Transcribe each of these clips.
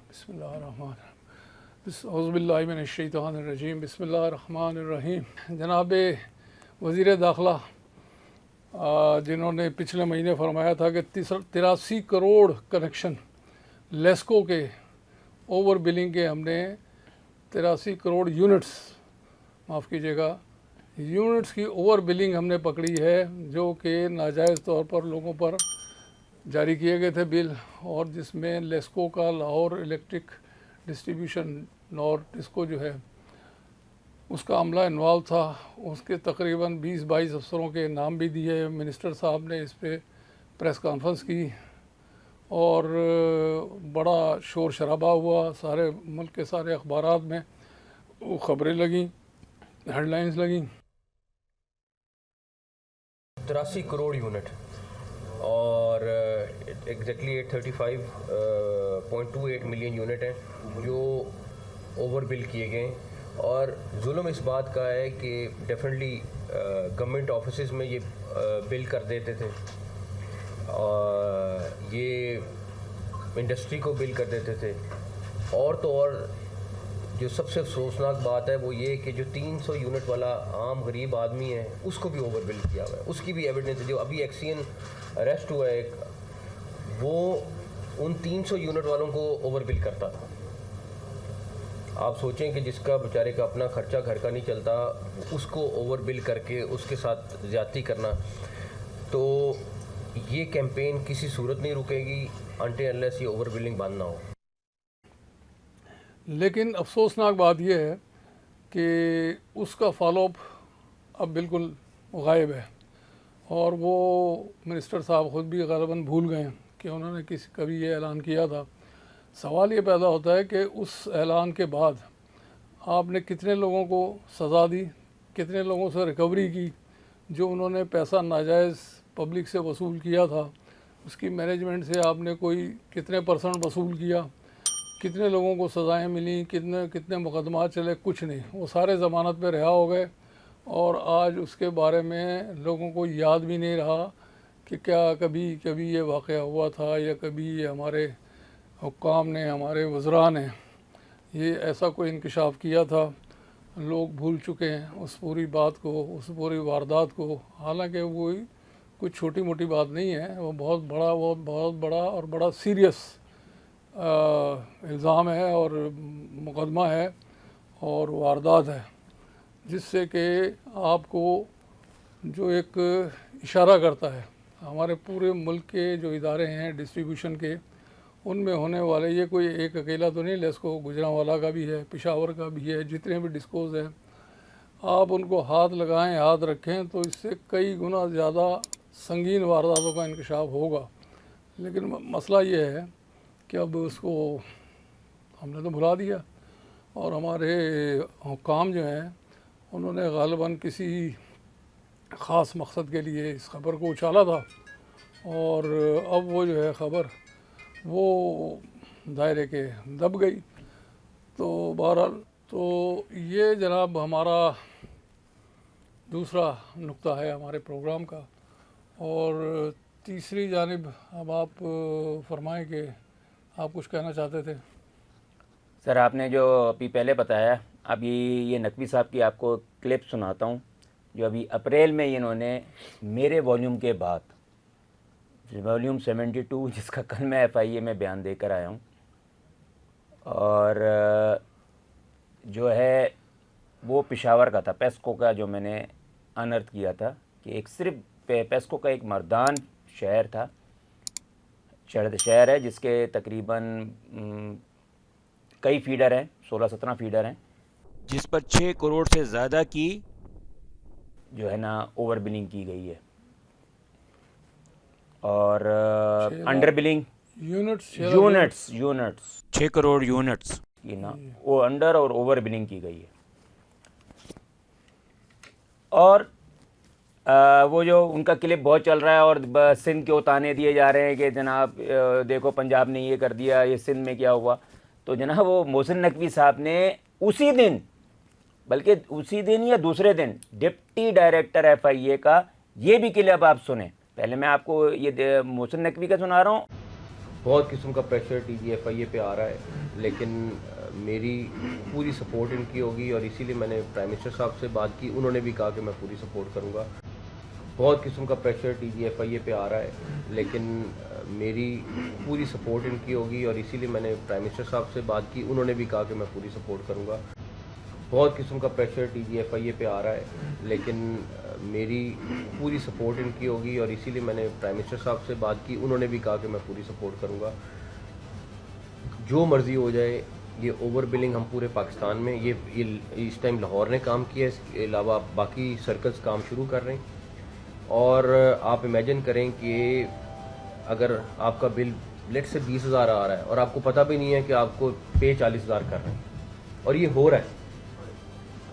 बिस्मिल्लाहिर्रहमानिर्रहीम बिस्मिल्लाहिर्रहमानिर्रहीम। जनाब वज़ीर दाखिला जिन्होंने पिछले महीने फरमाया था कि 83 करोड़ कनेक्शन लेस्को के ओवर बिलिंग के हमने 83 करोड़ यूनिट्स, माफ़ कीजिएगा, यूनिट्स की ओवर बिलिंग हमने पकड़ी है, जो कि नाजायज़ तौर पर लोगों पर जारी किए गए थे बिल, और जिसमें लेस्को का लाहौर इलेक्ट्रिक डिस्ट्रीब्यूशन और इसको जो है उसका अमला इन्वॉल्व था। उसके तकरीबन 20-22 अफसरों के नाम भी दिए। मिनिस्टर साहब ने इस पर प्रेस कॉन्फ्रेंस की और बड़ा शोर शराबा हुआ। सारे मुल्क के सारे अखबारात में वो ख़बरें लगीं, हेडलाइंस लगीं। 83 करोड़ यूनिट और एग्जैक्टली 835.28 मिलियन यूनिट हैं जो ओवर बिल किए गए। और जुल्म इस बात का है कि डेफिनेटली गवर्नमेंट ऑफिसेज में ये बिल कर देते थे, और ये इंडस्ट्री को बिल कर देते थे। और तो और जो सबसे अफसोसनाक बात है वो ये कि जो 300 यूनिट वाला आम गरीब आदमी है उसको भी ओवर बिल किया हुआ है। उसकी भी एविडेंस है। जो अभी एक्सीएन अरेस्ट हुआ है एक, वो उन 300 यूनिट वालों को ओवर बिल करता था। आप सोचें कि जिसका बेचारे का अपना खर्चा घर का नहीं चलता, उसको ओवर बिल करके उसके साथ ज़्यादती करना। तो ये कैंपेन किसी सूरत नहीं रुकेगी अनटिल अनलेस ये ओवर बिलिंग बंद ना हो। लेकिन अफसोसनाक बात यह है कि उसका फॉलोअप अब बिल्कुल गायब है, और वो मिनिस्टर साहब ख़ुद भी ग़ालिबन भूल गए हैं कि उन्होंने कभी ये ऐलान किया था। सवाल ये पैदा होता है कि उस ऐलान के बाद आपने कितने लोगों को सज़ा दी, कितने लोगों से रिकवरी की, जो उन्होंने पैसा नाजायज़ पब्लिक से वसूल किया था, उसकी मैनेजमेंट से आपने कोई कितने % वसूल किया, कितने लोगों को सज़ाएं मिली, कितने मुकदमा चले, कुछ नहीं। वो सारे ज़मानत पे रिहा हो गए, और आज उसके बारे में लोगों को याद भी नहीं रहा कि क्या कभी ये वाक़या हुआ था, या कभी ये हमारे हुक्काम ने, हमारे वज़रा ने ये ऐसा कोई इंकशाफ किया था। लोग भूल चुके हैं उस पूरी बात को, उस पूरी वारदात को। हालांकि वो कुछ छोटी मोटी बात नहीं है, वो बहुत बड़ा और बड़ा सीरियस इल्ज़ाम है और मुकदमा है और वारदात है, जिससे कि आपको जो एक इशारा करता है हमारे पूरे मुल्क के जो इदारे हैं डिस्ट्रीब्यूशन के, उनमें होने वाले, ये कोई एक अकेला तो नहीं, लेस्को गुजरांवाला का भी है, पेशावर का भी है, जितने भी डिस्कोज हैं, आप उनको हाथ लगाएं, हाथ रखें तो इससे कई गुना ज़्यादा संगीन वारदातों का इंकशाफ होगा। लेकिन मसला ये है कि अब उसको हमने तो भुला दिया, और हमारे हुक्काम जो हैं उन्होंने ग़ालिबन किसी ख़ास मकसद के लिए इस ख़बर को उछाला था, और अब वो जो है ख़बर वो दायरे के दब गई। तो बहरहाल, तो ये जनाब हमारा दूसरा नुक्ता है हमारे प्रोग्राम का। और तीसरी जानिब अब आप फरमाएं कि आप कुछ कहना चाहते थे। सर, आपने जो अभी पहले बताया, अभी ये नकवी साहब की आपको क्लिप सुनाता हूँ, जो अभी अप्रैल में इन्होंने मेरे वॉल्यूम के बाद, वॉल्यूम 72, जिसका कल मैं FIA में बयान देकर आया हूँ, और जो है वो पेशावर का था, पेस्को का, जो मैंने अनर्थ किया था कि एक सिर्फ पेस्को का एक मर्दान शहर था, शहर है जिसके तकरीबन कई फीडर हैं, 16-17 फीडर हैं, जिस पर 6 करोड़ से ज़्यादा की जो है ना ओवर बिलिंग की गई है, और under billing units 6 crore units की ना वो अंडर और ओवर बिलिंग की गई है। और वो जो उनका क्लिप बहुत चल रहा है, और सिंध के ताने दिए जा रहे हैं कि जनाब देखो पंजाब ने ये कर दिया, ये सिंध में क्या हुआ। तो जनाब वो मोहसिन नकवी साहब ने उसी दिन, बल्कि उसी दिन या दूसरे दिन, डिप्टी डायरेक्टर FIA का ये भी क्लिप आप सुने। पहले मैं आपको ये मोहसिन नकवी का सुना रहा हूँ। बहुत किस्म का प्रेशर TGFIA पे आ रहा है, लेकिन मेरी पूरी सपोर्ट इनकी होगी और इसीलिए मैंने प्राइम मिनिस्टर साहब से बात की, उन्होंने भी कहा कि मैं पूरी सपोर्ट करूँगा। बहुत किस्म का प्रेशर TGFIA पे आ रहा है, लेकिन मेरी पूरी सपोर्ट इनकी होगी और इसीलिए मैंने प्राइम मिनिस्टर साहब से बात की, उन्होंने भी कहा कि मैं पूरी सपोर्ट करूँगा। बहुत किस्म का प्रेशर TGFIA पे आ रहा है, लेकिन मेरी पूरी सपोर्ट इनकी होगी और इसीलिए मैंने प्राइम मिनिस्टर साहब से बात की, उन्होंने भी कहा कि मैं पूरी सपोर्ट करूँगा। जो मर्ज़ी हो जाए, ये ओवर बिलिंग हम पूरे पाकिस्तान में ये इस टाइम लाहौर ने काम किया है, इसके अलावा बाकी सर्कल्स काम शुरू कर रहे हैं। और आप इमेजिन करें कि अगर आपका बिल लेट से 20,000 आ रहा है और आपको पता भी नहीं है कि आपको पे 40,000 कर रहे हैं, और ये हो रहा है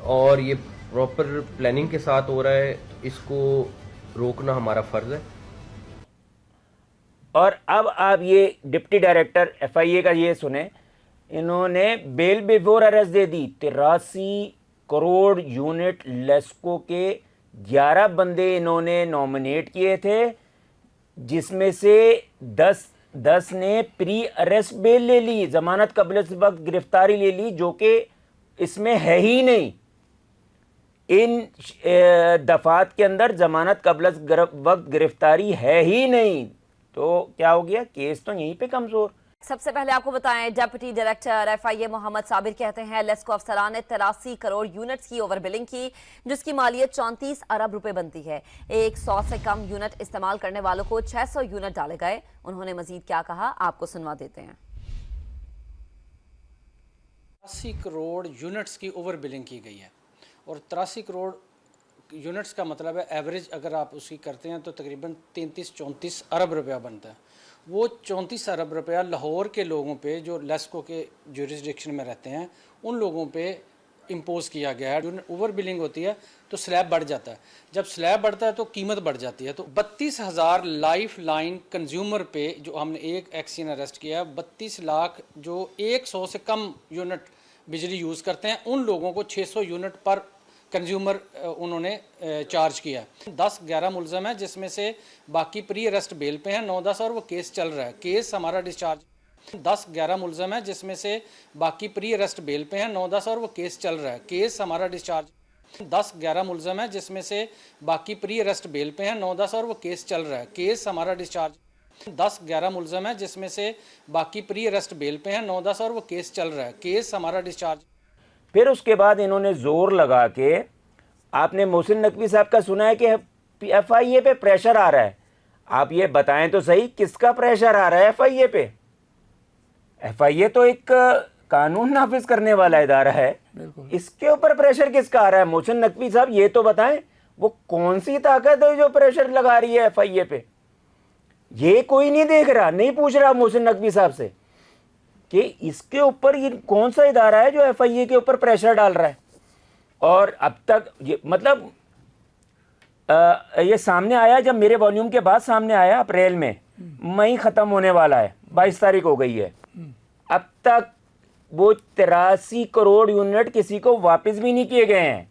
और ये प्रॉपर प्लानिंग के साथ हो रहा है, इसको रोकना हमारा फ़र्ज़ है। और अब आप ये डिप्टी डायरेक्टर FIA का ये सुने, इन्होंने बेल बिफोर अरेस्ट दे दी। 83 करोड़ यूनिट लेस्को के 11 बंदे इन्होंने नॉमिनेट किए थे, जिसमें से 10 ने प्री अरेस्ट बेल ले ली, जमानत कबल वक्त गिरफ्तारी ले ली, जो कि इसमें है ही नहीं। इन दफात के अंदर जमानत कबल वक्त गिरफ्तारी है ही नहीं, तो क्या हो गया, केस तो यहीं पे कमजोर। सबसे पहले आपको बताएं, deputy director FIA Mohammad Sabir कहते हैं लेस्को अफसरान ने 83 करोड़ यूनिट्स की ओवर बिलिंग की, जिसकी मालियत 34 अरब रुपए बनती है। 100 से कम यूनिट इस्तेमाल करने वालों को 600 यूनिट डाले गए। उन्होंने मजीद क्या कहा, आपको सुनवा देते हैं। 80 करोड़ यूनिट्स की ओवर बिलिंग की गई है और 83 करोड़ यूनिट्स का मतलब है एवरेज अगर आप उसकी करते हैं तो तकरीबन 33-34 अरब रुपया बनता है। वो 34 अरब रुपया लाहौर के लोगों पे जो लेस्को के ज्यूरिसडिक्शन में रहते हैं उन लोगों पे इम्पोज किया गया है। जो ओवर बिलिंग होती है तो स्लैब बढ़ जाता है, जब स्लैब बढ़ता है तो कीमत बढ़ जाती है। तो 32,000 लाइफ लाइन कंज्यूमर पे जो हमने एक एक्शन अरेस्ट किया है, 32 लाख जो 100 से कम यूनिट बिजली यूज़ करते हैं, उन लोगों को 600 यूनिट पर कंज्यूमर उन्होंने चार्ज किया। 10-11 मुलजम है, जिसमें से बाकी प्री अरेस्ट बेल पे हैं 9-10 और वो केस चल रहा है। केस हमारा डिस्चार्ज 10-11 मुलजम है, जिसमें से बाकी प्री अरेस्ट बेल पे हैं 9-10 और वो केस चल रहा है। केस हमारा डिस्चार्ज 10-11 मुलजम है, जिसमें से बाकी प्री अरेस्ट बेल पे हैं 9-10 और वो केस चल रहा है। केस हमारा डिस्चार्ज 10-11 मुलजम है, जिसमें से बाकी प्री अरेस्ट बेल पे हैं 9-10 और वो केस चल रहा है। केस हमारा डिस्चार्ज। फिर उसके बाद इन्होंने जोर लगा के, आपने मोहसिन नकवी साहब का सुना है कि FIA पे प्रेशर आ रहा है। आप ये बताएं तो सही, किसका प्रेशर आ रहा है FIA पे? FIA तो एक कानून नाफिज करने वाला इदारा है, इसके ऊपर प्रेशर किसका आ रहा है? मोहसिन नकवी साहब ये तो बताएं, वो कौन सी ताकत है जो प्रेशर लगा रही है FIA पे? ये कोई नहीं देख रहा, नहीं पूछ रहा मोहसिन नकवी साहब से कि इसके ऊपर ये कौन सा इदारा है जो FIA के ऊपर प्रेशर डाल रहा है। और अब तक ये मतलब ये सामने आया जब मेरे वॉल्यूम के बाद सामने आया, अप्रैल में, मई ख़त्म होने वाला है, 22 तारीख हो गई है, अब तक वो 83 करोड़ यूनिट किसी को वापस भी नहीं किए गए हैं।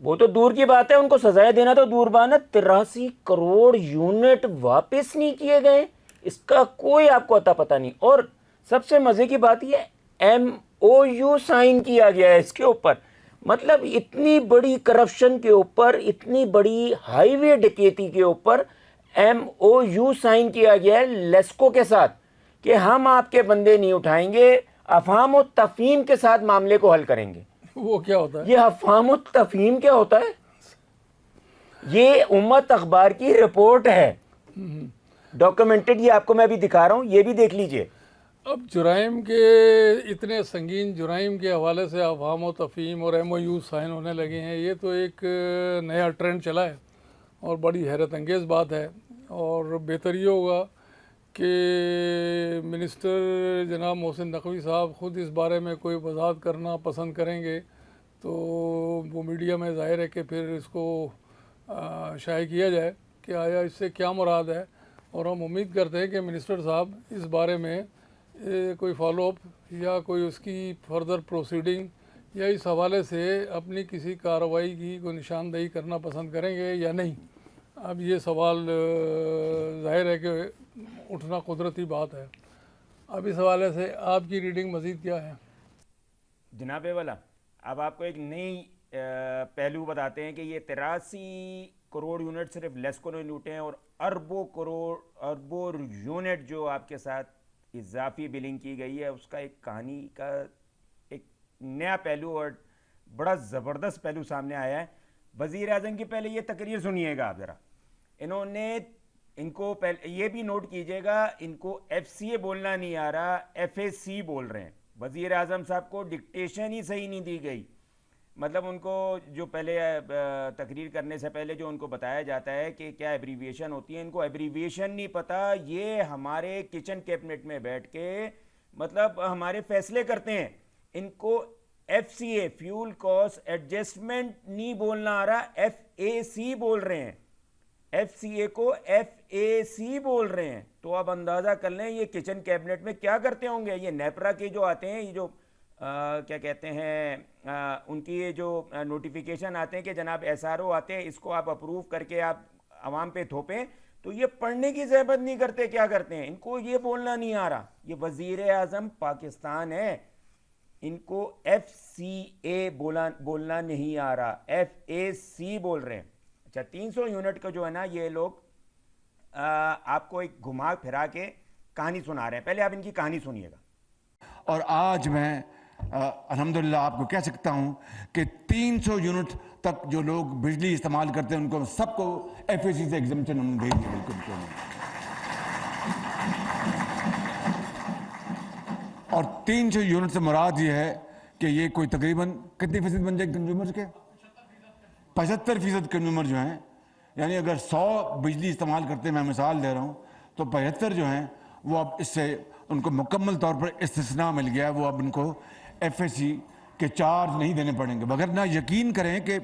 वो तो दूर की बात है, उनको सजाएं देना तो दूर बात है, 83 करोड़ यूनिट वापस नहीं किए गए, इसका कोई आपको अता पता नहीं। और सबसे मज़े की बात ये MOU साइन किया गया है इसके ऊपर। मतलब इतनी बड़ी करप्शन के ऊपर, इतनी बड़ी हाईवे डकैती के ऊपर MOU साइन किया गया है लेस्को के साथ कि हम आपके बंदे नहीं उठाएंगे, अफहाम और तफहीम के साथ मामले को हल करेंगे। वो क्या होता है? ये अफहाम और तफहीम क्या होता है? ये उम्मत अखबार की रिपोर्ट है, डॉक्यूमेंटेड, ये आपको मैं अभी दिखा रहा हूँ, ये भी देख लीजिए। अब जुराइम के, इतने संगीन जुराइम के हवाले से अफहाम व तफहीम और MOU साइन होने लगे हैं, ये तो एक नया ट्रेंड चला है और बड़ी हैरत अंगेज़ बात है। और बेहतर ये होगा कि मिनिस्टर जनाब मोहसिन नकवी साहब ख़ुद इस बारे में कोई वजाहत करना पसंद करेंगे तो वो मीडिया में ज़ाहिर है कि फिर इसको शाये किया जाए कि आया इससे क्या मुराद है। और हम उम्मीद करते हैं कि मिनिस्टर साहब इस बारे में कोई फॉलोअप या कोई उसकी फर्दर प्रोसीडिंग या इस हवाले से अपनी किसी कार्रवाई की कोई निशानदेही करना पसंद करेंगे या नहीं। अब ये सवाल ज़ाहिर है कि उठना कुदरती बात है। अब इस हवाले से आपकी रीडिंग मज़ीद क्या है? जनाब वाला, अब आपको एक नई पहलू बताते हैं कि ये 83 करोड़ यूनिट सिर्फ लेस्को ने लूटे हैं और अरबों यूनिट जो आपके साथ इजाफी बिलिंग की गई है, उसका एक कहानी का एक नया पहलू और बड़ा ज़बरदस्त पहलू सामने आया है। वज़ीर आज़म की पहले ये तकरीर सुनिएगा आप ज़रा। इनको पहले ये भी नोट कीजिएगा, इनको FCA बोलना नहीं आ रहा, FAC बोल रहे हैं। वज़ीर आज़म साहब को डिक्टेशन ही सही नहीं दी गई। मतलब उनको जो पहले तकरीर करने से पहले जो उनको बताया जाता है कि क्या एब्रीविएशन होती है, इनको एब्रीविएशन नहीं पता। ये हमारे किचन कैबिनेट में बैठ के मतलब हमारे फैसले करते हैं। इनको FCA फ्यूल कॉस्ट एडजस्टमेंट नहीं बोलना आ रहा, FAC बोल रहे हैं। FCA को FAC बोल रहे हैं। तो आप अंदाज़ा कर लें ये किचन कैबिनेट में क्या करते होंगे। ये नेपरा के जो आते हैं, ये जो क्या कहते हैं, उनकी ये जो नोटिफिकेशन आते हैं कि जनाब SRO आते हैं, इसको आप अप्रूव करके आप आवाम पे थोपें, तो ये पढ़ने की ज़रूरत नहीं करते। क्या करते हैं, इनको ये बोलना नहीं आ रहा। ये वज़ीर आज़म पाकिस्तान है, इनको FCA बोलना नहीं आ रहा, FAC बोल रहे हैं। अच्छा, 300 यूनिट का जो है ना, ये लोग आपको एक घुमा फिरा के कहानी सुना रहे हैं। पहले आप इनकी कहानी सुनिएगा। और आज मैं अल्हम्दुलिल्लाह आपको कह सकता हूं कि 300 यूनिट तक जो लोग बिजली इस्तेमाल करते हैं उनको सबको FAC से एग्जम्पशन हमने दे दिया। बिल्कुल। और 300 यूनिट से मुराद ये है कि ये कोई तकरीबन कितनी फीसद बन जाए कंज्यूमर के? 75% कंज्यूमर जो हैं, यानी अगर 100 बिजली इस्तेमाल करते हैं, मैं मिसाल दे रहा हूँ, तो 75 जो हैं वो अब इससे उनको मुकम्मल तौर पर इस्तिस्ना मिल गया। वो अब उनको FAC के चार्ज नहीं देने पड़ेंगे। मगर ना यकीन करें कि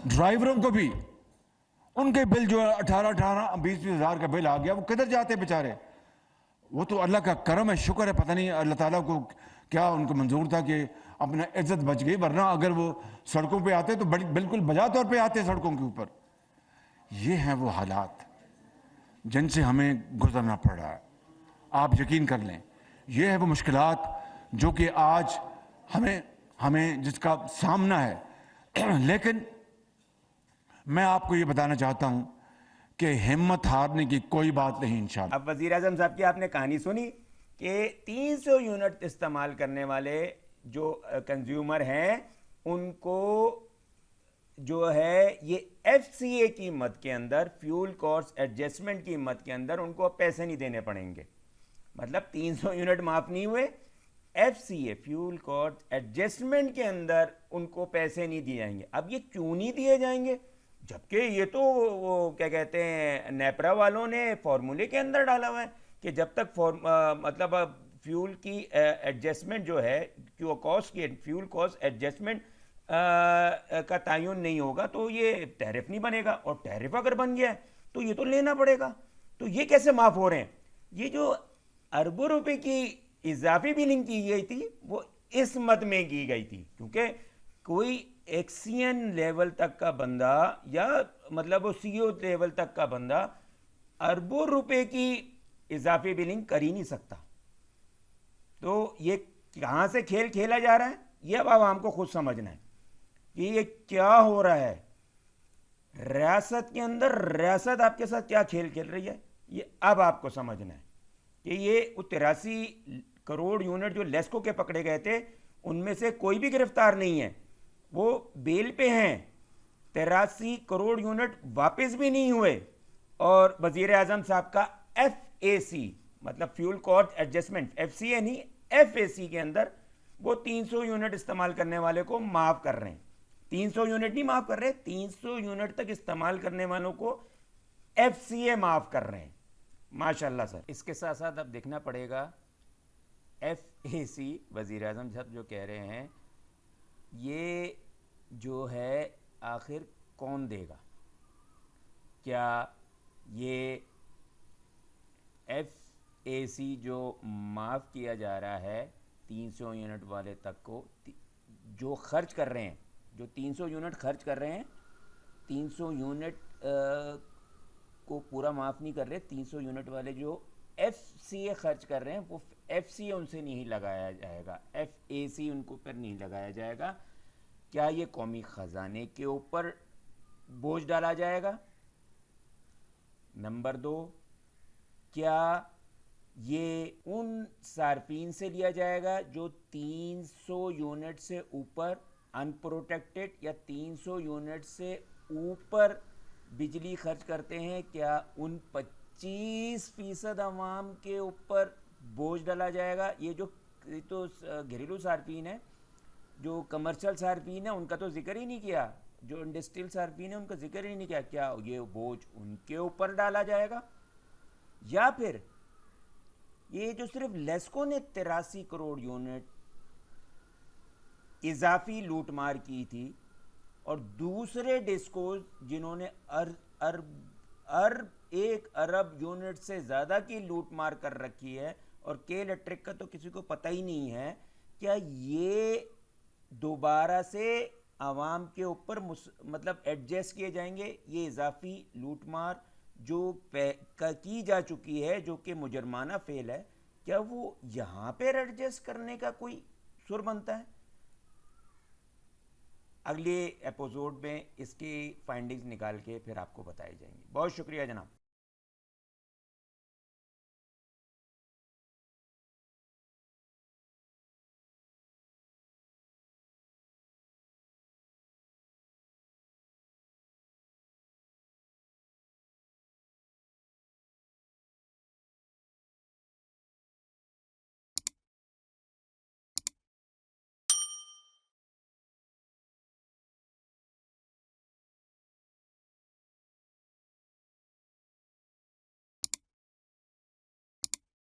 ड्राइवरों को भी उनके बिल जो 18-20 हज़ार का बिल आ गया, वो किधर जाते हैं बेचारे? वो तो अल्लाह का करम है, शुक्र है। पता नहीं अल्लाह ताला को क्या उनको मंजूर था कि अपना इज्जत बच गई, वरना अगर वो सड़कों पे आते तो बिल्कुल बजा तौर पे आते सड़कों के ऊपर। ये हैं वो हालात जिनसे हमें गुजरना पड़ रहा है। आप यकीन कर लें, ये है वो मुश्किलात जो कि आज हमें जिसका सामना है। लेकिन मैं आपको ये बताना चाहता हूं कि हिम्मत हारने की कोई बात नहीं इंशाअल्लाह। अब वज़ीर आज़म साहब की आपने कहानी सुनी कि 300 यूनिट इस्तेमाल करने वाले जो कंज्यूमर हैं, उनको जो है ये FCA की मद के अंदर, फ्यूल कॉस्ट एडजस्टमेंट की मद के अंदर उनको अब पैसे नहीं देने पड़ेंगे। मतलब 300 यूनिट माफ़ नहीं हुए, FCA फ्यूल कॉस्ट एडजस्टमेंट के अंदर उनको पैसे नहीं दिए जाएंगे। अब ये क्यों नहीं दिए जाएंगे, जबकि ये तो वो क्या कहते हैं, नेपरा वालों ने फॉर्मूले के अंदर डाला हुआ है कि जब तक मतलब फ्यूल की एडजस्टमेंट जो है, फ्यूल कॉस्ट एडजस्टमेंट का तयन नहीं होगा तो ये टैरिफ नहीं बनेगा। और टैरिफ अगर बन गया है तो ये तो लेना पड़ेगा। तो ये कैसे माफ़ हो रहे हैं? ये जो अरबों रुपए की इजाफी बिलिंग की गई थी वो इस मद में की गई थी, क्योंकि कोई एक्सियन लेवल तक का बंदा या मतलब वो CO लेवल तक का बंदा अरबों रुपए की इजाफी बिलिंग कर ही नहीं सकता। तो ये कहाँ से खेल खेला जा रहा है, ये अब आवाम को खुद समझना है कि ये क्या हो रहा है। रियासत के अंदर रियासत आपके साथ क्या खेल खेल रही है, ये अब आपको समझना है कि ये 83 करोड़ यूनिट जो लेस्को के पकड़े गए थे, उनमें से कोई भी गिरफ्तार नहीं है, वो बेल पे हैं। 83 करोड़ यूनिट वापस भी नहीं हुए। और वजीर आजम साहब का FAC मतलब फ्यूल कॉस्ट एडजस्टमेंट, FCA नहीं FAC के अंदर वो 300 यूनिट इस्तेमाल करने वाले को माफ कर रहे हैं। 300 यूनिट नहीं माफ कर रहे, 300 यूनिट तक इस्तेमाल करने वालों को FCA माफ कर रहे हैं। माशाल्लाह सर। इसके साथ साथ अब देखना पड़ेगा FAC वजीर आजम साहब जो कह रहे हैं, ये जो है आखिर कौन देगा? क्या ये FAC जो माफ़ किया जा रहा है 300 यूनिट वाले तक को, जो खर्च कर रहे हैं, जो 300 यूनिट खर्च कर रहे हैं, 300 यूनिट को पूरा माफ़ नहीं कर रहे, 300 यूनिट वाले जो FCA खर्च कर रहे हैं वो FCA उनसे नहीं लगाया जाएगा, FAC उनको पर नहीं लगाया जाएगा। क्या ये कौमी ख़जाने के ऊपर बोझ डाला जाएगा? नंबर 2, क्या ये उन सार्फिन से लिया जाएगा जो 300 यूनिट से ऊपर अनप्रोटेक्टेड या 300 यूनिट से ऊपर बिजली खर्च करते हैं? क्या उन 25% अवाम के ऊपर बोझ डाला जाएगा? ये तो घरेलू सार्फिन है, जो कमर्शियल सार्फिन है उनका तो जिक्र ही नहीं किया, जो इंडस्ट्रियल सार्फिन है उनका जिक्र ही नहीं किया। क्या ये बोझ उनके ऊपर डाला जाएगा? या फिर ये जो सिर्फ लेस्को ने 83 करोड़ यूनिट इजाफी लूटमार की थी और दूसरे डिस्कोज जिन्होंने 1 अरब यूनिट से ज़्यादा की लूटमार कर रखी है, और के इलेक्ट्रिक का तो किसी को पता ही नहीं है, क्या ये दोबारा से आवाम के ऊपर मतलब एडजस्ट किए जाएंगे? ये इजाफी लूटमार जो की जा चुकी है, जो कि मुजरमाना फेल है, क्या वो यहाँ पर एडजस्ट करने का कोई सुर बनता है? अगले एपिसोड में इसकी फाइंडिंग्स निकाल के फिर आपको बताई जाएंगी। बहुत शुक्रिया जनाब।